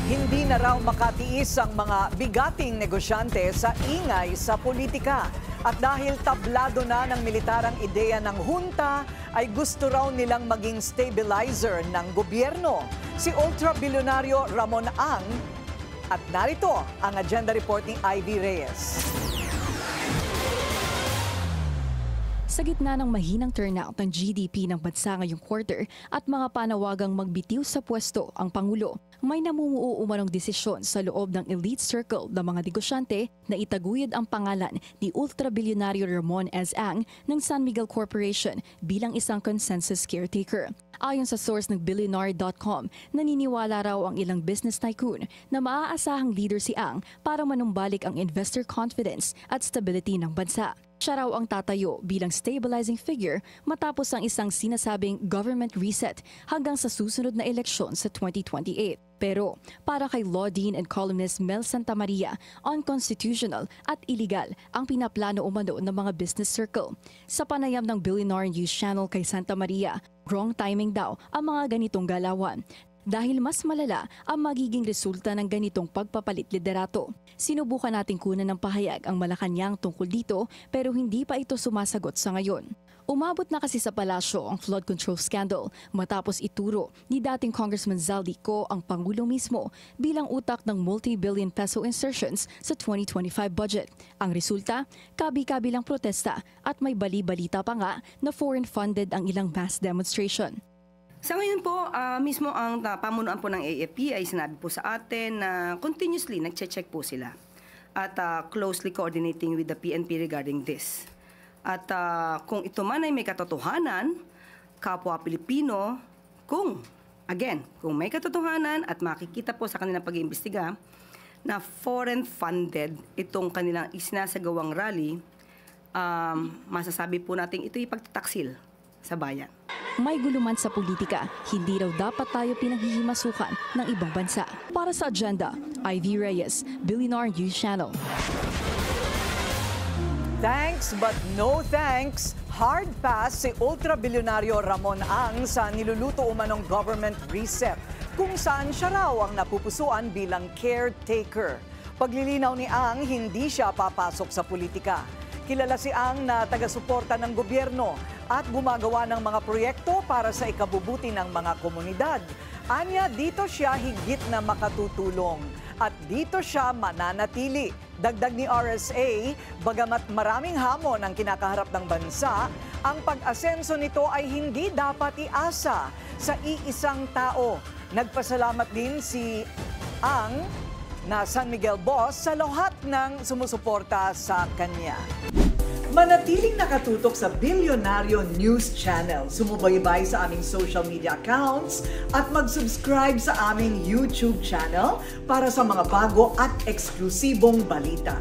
Hindi na raw makatiis ang mga bigating negosyante sa ingay sa politika. At dahil tablado na ng militarang ideya ng junta, ay gusto raw nilang maging stabilizer ng gobyerno. Si ultra-bilyonaryo Ramon Ang. At narito ang agenda report ni Ivy Reyes. Sa gitna ng mahinang turnout ng GDP ng bansa ngayong quarter at mga panawagang magbitiw sa pwesto ang Pangulo, may namumuo umanong desisyon sa loob ng elite circle ng mga negosyante na itaguyod ang pangalan ni ultra-bilyonaryo Ramon S. Ang ng San Miguel Corporation bilang isang consensus caretaker. Ayon sa source ng Billionaire.com, naniniwala raw ang ilang business tycoon na maaasahang leader si Ang para manumbalik ang investor confidence at stability ng bansa. Siya raw ang tatayo bilang stabilizing figure matapos ang isang sinasabing government reset hanggang sa susunod na eleksyon sa 2028. Pero para kay law dean and columnist Mel Santamaria, unconstitutional at illegal ang pinaplano umano ng mga business circle. Sa panayam ng Billionaire News Channel kay Santamaria, wrong timing daw ang mga ganitong galawan dahil mas malala ang magiging resulta ng ganitong pagpapalit liderato. Sinubukan nating kunan ng pahayag ang Malacanang tungkol dito pero hindi pa ito sumasagot sa ngayon. Umabot na kasi sa palasyo ang flood control scandal matapos ituro ni dating Congressman Zaldico ang Pangulo mismo bilang utak ng multi-billion peso insertions sa 2025 budget. Ang resulta, kabi-kabilang protesta at may bali-balita pa nga na foreign-funded ang ilang mass demonstration. Sa ngayon po, mismo ang pamunuan po ng AFP ay sinabi po sa atin na continuously nagche-check po sila at closely coordinating with the PNP regarding this. At kung ito man ay may katotohanan, kapwa Pilipino, kung may katotohanan at makikita po sa kanilang pag-iimbestiga na foreign-funded itong kanilang isinasagawang rally, masasabi po natin ito'y pagtataksil sa bayan. May guluman sa politika, hindi raw dapat tayo pinaghihimasukan ng ibang bansa. Para sa agenda, Ivy Reyes, Billionaire News Channel. Thanks but no thanks. Hard pass si ultra-bilyonaryo Ramon Ang sa niluluto umanong government reset, kung saan siya raw ang napupusuan bilang caretaker. Paglilinaw ni Ang, hindi siya papasok sa politika. Kilala si Ang na taga-suporta ng gobyerno at gumagawa ng mga proyekto para sa ikabubuti ng mga komunidad. Anya, dito siya higit na makatutulong at dito siya mananatili. Dagdag ni RSA, bagamat maraming hamon ang kinakaharap ng bansa, ang pag-asenso nito ay hindi dapat iasa sa iisang tao. Nagpasalamat din si Ang na San Miguel boss sa lahat ng sumusuporta sa kanya. Manatiling nakatutok sa Billionaire News Channel. Sumubaybay sa aming social media accounts at mag-subscribe sa aming YouTube channel para sa mga bago at eksklusibong balita.